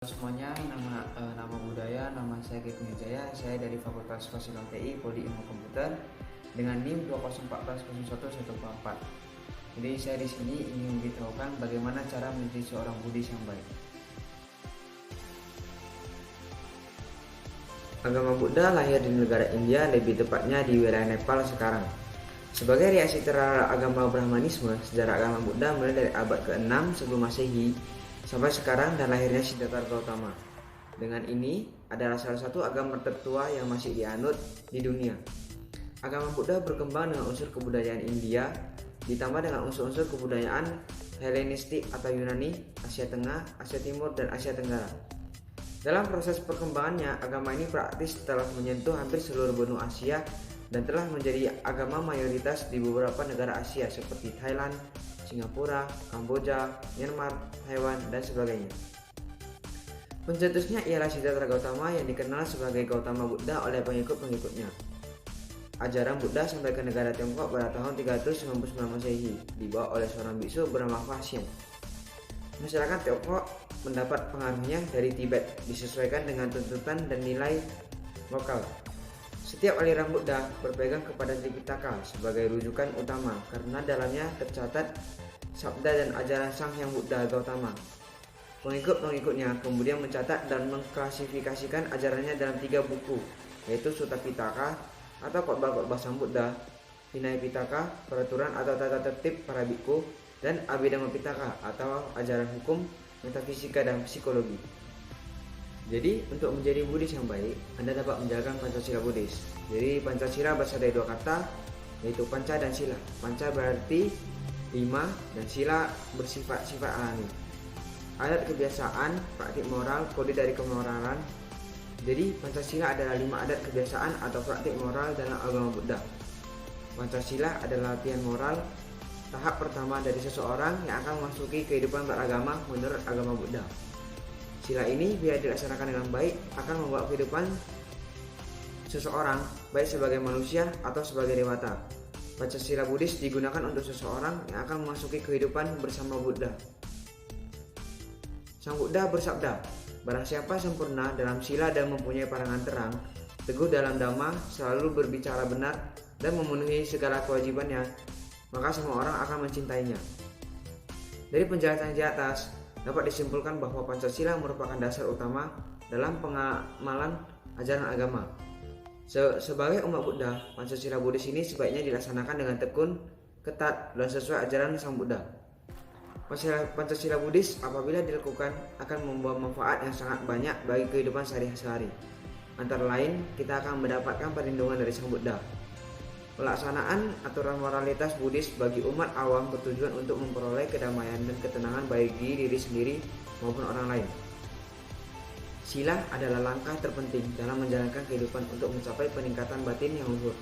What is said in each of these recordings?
Semuanya, nama budaya, nama saya Kevin Wijaya, saya dari Fakultas Fasilal TI, Prodi Ilmu Komputer dengan NIM 20140114. Jadi saya di sini ingin memberitahukan bagaimana cara menjadi seorang Buddhis yang baik. Agama Buddha lahir di negara India, lebih tepatnya di wilayah Nepal sekarang. Sebagai reaksi terhadap agama Brahmanisme, sejarah agama Buddha mulai dari abad ke-6 sebelum Masehi sampai sekarang dan lahirnya Siddhartha Gautama. Dengan ini adalah salah satu agama tertua yang masih dianut di dunia. Agama Buddha berkembang dengan unsur kebudayaan India ditambah dengan unsur-unsur kebudayaan Helenistik atau Yunani, Asia Tengah, Asia Timur, dan Asia Tenggara. Dalam proses perkembangannya, agama ini praktis telah menyentuh hampir seluruh benua Asia dan telah menjadi agama mayoritas di beberapa negara Asia seperti Thailand, Singapura, Kamboja, Myanmar, Taiwan, dan sebagainya. Pencetusnya ialah Siddhartha Gautama yang dikenal sebagai Gautama Buddha oleh pengikut-pengikutnya. Ajaran Buddha sampai ke negara Tiongkok pada tahun 399 Masehi dibawa oleh seorang biksu bernama Faxian. Masyarakat Tiongkok mendapat pengaruhnya dari Tibet disesuaikan dengan tuntutan dan nilai lokal. Setiap aliran Buddha berpegang kepada Tripitaka sebagai rujukan utama karena dalamnya tercatat sabda dan ajaran Sang Hyang Buddha Gautama. Pengikut-pengikutnya kemudian mencatat dan mengklasifikasikan ajarannya dalam 3 buku, yaitu Sutta Pitaka atau khotbah-khotbah Sang Buddha, Vinaya Pitaka, peraturan atau tata tertib para biksu, dan Abhidhamma Pitaka atau ajaran hukum, metafisika, dan psikologi. Jadi untuk menjadi Buddhis yang baik, Anda dapat menjalankan Pancasila Buddhis. Jadi Pancasila berasal dari 2 kata, yaitu panca dan sila. Panca berarti 5 dan sila bersifat-sifat alami. Adat kebiasaan, praktik moral, kode dari kemoralan. Jadi Pancasila adalah 5 adat kebiasaan atau praktik moral dalam agama Buddha. Pancasila adalah latihan moral tahap pertama dari seseorang yang akan memasuki kehidupan beragama menurut agama Buddha. Sila ini bila dilaksanakan dengan baik akan membawa kehidupan seseorang baik sebagai manusia atau sebagai dewata. Pancasila Buddhis digunakan untuk seseorang yang akan memasuki kehidupan bersama Buddha. Sang Buddha bersabda, "Barang siapa sempurna dalam sila dan mempunyai pandangan terang, teguh dalam dhamma, selalu berbicara benar dan memenuhi segala kewajibannya, maka semua orang akan mencintainya." Dari penjelasan di atas dapat disimpulkan bahwa Pancasila merupakan dasar utama dalam pengamalan ajaran agama. Sebagai umat Buddha, Pancasila Buddhis ini sebaiknya dilaksanakan dengan tekun, ketat, dan sesuai ajaran Sang Buddha. Pancasila Buddhis apabila dilakukan akan membawa manfaat yang sangat banyak bagi kehidupan sehari-hari. Antara lain, kita akan mendapatkan perlindungan dari Sang Buddha. Pelaksanaan aturan moralitas Buddhis bagi umat awam bertujuan untuk memperoleh kedamaian dan ketenangan bagi diri sendiri maupun orang lain. Sila adalah langkah terpenting dalam menjalankan kehidupan untuk mencapai peningkatan batin yang luhur.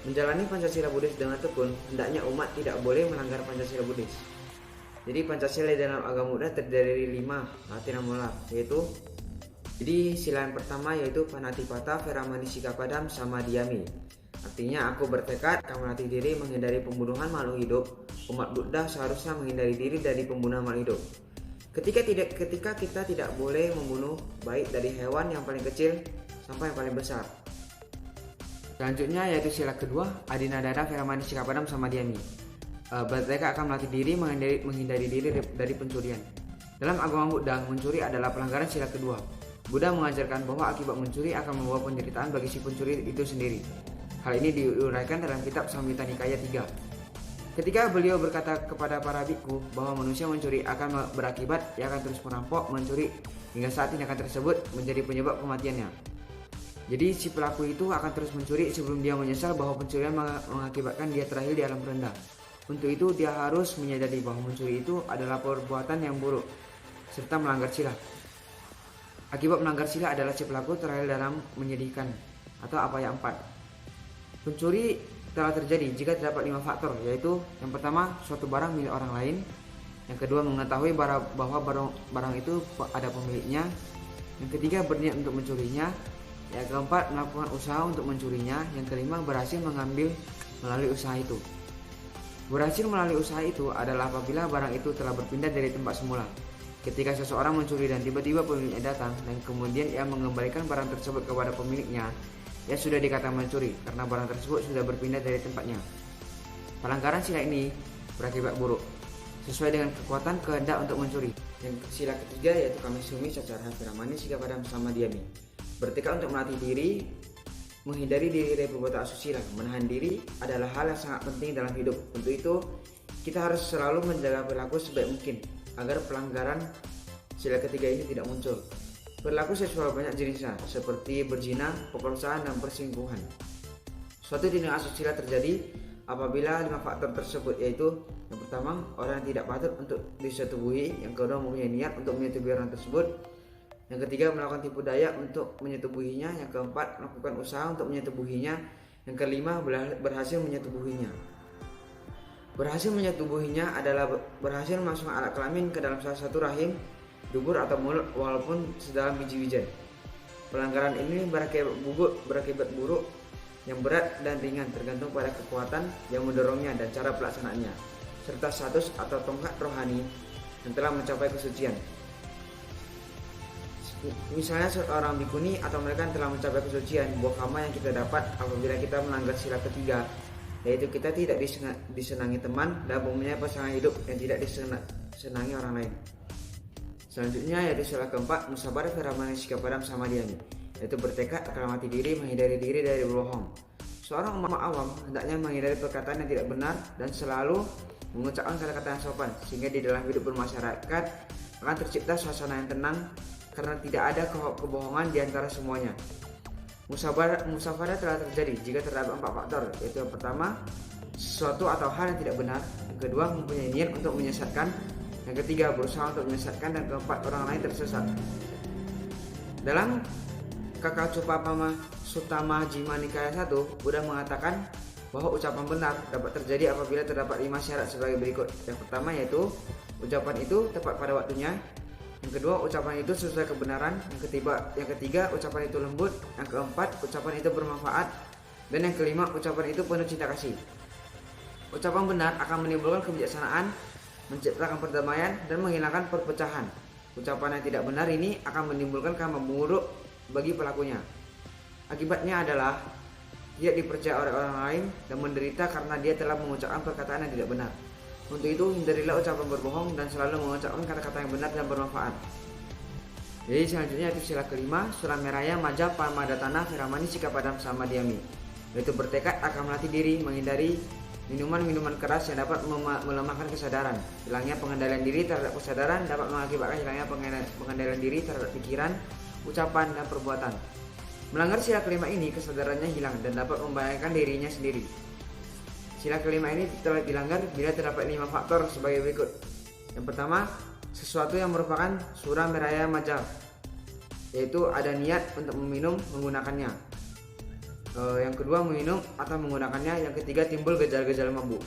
Menjalani Pancasila Buddhis dengan tekun, hendaknya umat tidak boleh melanggar Pancasila Buddhis. Jadi Pancasila dalam agama Buddha terdiri dari 5 latihan moral, yaitu sila yang pertama yaitu Panatipata, Veramani, Sikapadam, Samadhyami. Artinya aku bertekad akan melatih diri menghindari pembunuhan makhluk hidup. Umat Buddha seharusnya menghindari diri dari pembunuhan makhluk hidup. Ketika kita tidak boleh membunuh, baik dari hewan yang paling kecil sampai yang paling besar. Selanjutnya yaitu sila kedua, Adinadana, Veramani, Sikapadam, Samadhyami. Bertekad akan melatih diri menghindari diri dari pencurian. Dalam agama Buddha, mencuri adalah pelanggaran sila kedua. Buddha mengajarkan bahwa akibat mencuri akan membawa penderitaan bagi si pencuri itu sendiri. Hal ini diuraikan dalam kitab Samyutta Nikaya 3. Ketika beliau berkata kepada para biksu bahwa manusia mencuri akan berakibat ia akan terus merampok, mencuri hingga saat tindakan tersebut menjadi penyebab kematiannya. Jadi si pelaku itu akan terus mencuri sebelum dia menyesal bahwa pencurian mengakibatkan dia terakhir di alam rendah. Untuk itu dia harus menyadari bahwa mencuri itu adalah perbuatan yang buruk serta melanggar sila. Akibat melanggar sila adalah si pelaku terakhir dalam menyedihkan atau apaya 4. Pencuri telah terjadi jika terdapat 5 faktor, yaitu yang pertama suatu barang milik orang lain, yang kedua mengetahui bahwa barang itu ada pemiliknya, yang ketiga berniat untuk mencurinya, yang keempat melakukan usaha untuk mencurinya, yang kelima berhasil mengambil melalui usaha itu. Berhasil melalui usaha itu adalah apabila barang itu telah berpindah dari tempat semula. Ketika seseorang mencuri dan tiba-tiba pemiliknya datang dan kemudian ia mengembalikan barang tersebut kepada pemiliknya, ia sudah dikatakan mencuri karena barang tersebut sudah berpindah dari tempatnya. Pelanggaran sila ini berakibat buruk sesuai dengan kekuatan kehendak untuk mencuri. Yang sila ketiga yaitu kamesumi cacara firamani sikap padam sama diami. Bertekad untuk melatih diri, menghindari diri dari perbuatan asusila. Menahan diri adalah hal yang sangat penting dalam hidup. Untuk itu kita harus selalu menjaga perilaku sebaik mungkin agar pelanggaran sila ketiga ini tidak muncul. Perilaku seksual banyak jenisnya seperti berzina, pemerkosaan, dan perselingkuhan. Suatu tindak asusila terjadi apabila 5 faktor tersebut, yaitu yang pertama, orang yang tidak patut untuk disetubuhi, yang kedua, mempunyai niat untuk menyetubuhi orang tersebut, yang ketiga, melakukan tipu daya untuk menyetubuhinya, yang keempat, melakukan usaha untuk menyetubuhinya, yang kelima, berhasil menyetubuhinya. Berhasil menyetubuhinya adalah berhasil memasukkan alat kelamin ke dalam salah satu rahim, dubur atau mulut walaupun sedalam biji wijen. Pelanggaran ini berakibat buruk yang berat dan ringan tergantung pada kekuatan yang mendorongnya dan cara pelaksanaannya, serta status atau tongkat rohani yang telah mencapai kesucian. Misalnya seorang bikuni atau mereka yang telah mencapai kesucian, buah kama yang kita dapat apabila kita melanggar sila ketiga, yaitu kita tidak disenangi teman dan mempunyai pasangan hidup yang tidak disenangi orang lain. Selanjutnya yaitu sila keempat, musabarah firamani sikap padam sama diami, yaitu bertekad akan mati diri, menghindari diri dari berbohong. Seorang umat awam hendaknya menghindari perkataan yang tidak benar dan selalu mengucapkan kata-kata yang sopan, sehingga di dalam hidup bermasyarakat akan tercipta suasana yang tenang karena tidak ada kebohongan di antara semuanya. Musafarah telah terjadi jika terdapat 4 faktor, yaitu yang pertama, sesuatu atau hal yang tidak benar, yang kedua, mempunyai niat untuk menyesatkan, yang ketiga, berusaha untuk menyesatkan, dan keempat, orang lain tersesat. Dalam Kakacupapama Sutama Jima Nikaya 1, Buddha mengatakan bahwa ucapan benar dapat terjadi apabila terdapat 5 syarat sebagai berikut. Yang pertama yaitu ucapan itu tepat pada waktunya. Yang kedua, ucapan itu sesuai kebenaran. Yang ketiga, ucapan itu lembut. Yang keempat, ucapan itu bermanfaat. Dan yang kelima, ucapan itu penuh cinta kasih. Ucapan benar akan menimbulkan kebijaksanaan, menciptakan perdamaian, dan menghilangkan perpecahan. Ucapan yang tidak benar ini akan menimbulkan karma buruk bagi pelakunya. Akibatnya adalah tidak dipercaya oleh orang lain dan menderita karena dia telah mengucapkan perkataan yang tidak benar. Untuk itu, hindarilah ucapan berbohong dan selalu mengucapkan kata-kata yang benar dan bermanfaat. Jadi selanjutnya itu sila kelima, Sulameraya Maja Parmadatana Firamani sikap padam sama diami, yaitu bertekad akan melatih diri, menghindari minuman-minuman keras yang dapat melemahkan kesadaran. Hilangnya pengendalian diri terhadap kesadaran dapat mengakibatkan hilangnya pengendalian diri terhadap pikiran, ucapan, dan perbuatan. Melanggar sila kelima ini, kesadarannya hilang dan dapat membahayakan dirinya sendiri. Sila kelima ini telah dilanggar bila terdapat 5 faktor sebagai berikut. Yang pertama, sesuatu yang merupakan surah meraya majal, yaitu ada niat untuk meminum menggunakannya. Yang kedua, meminum atau menggunakannya. Yang ketiga, timbul gejala-gejala mabuk.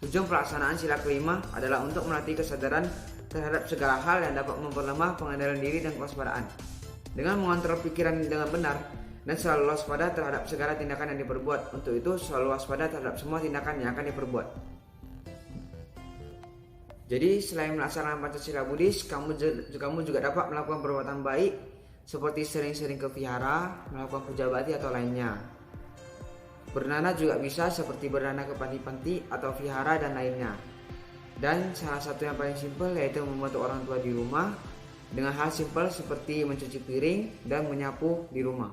Tujuan pelaksanaan sila kelima adalah untuk melatih kesadaran terhadap segala hal yang dapat memperlemah pengendalian diri dan kewaspadaan. Dengan mengontrol pikiran dengan benar dan selalu waspada terhadap segala tindakan yang diperbuat. Untuk itu, selalu waspada terhadap semua tindakan yang akan diperbuat. Jadi, selain melaksanakan Pancasila Buddhis, kamu juga dapat melakukan perbuatan baik seperti sering-sering ke vihara, melakukan puja bakti atau lainnya. Berdana juga bisa seperti berdana ke panti-panti atau vihara dan lainnya. Dan salah satu yang paling simpel yaitu membantu orang tua di rumah dengan hal simpel seperti mencuci piring dan menyapu di rumah.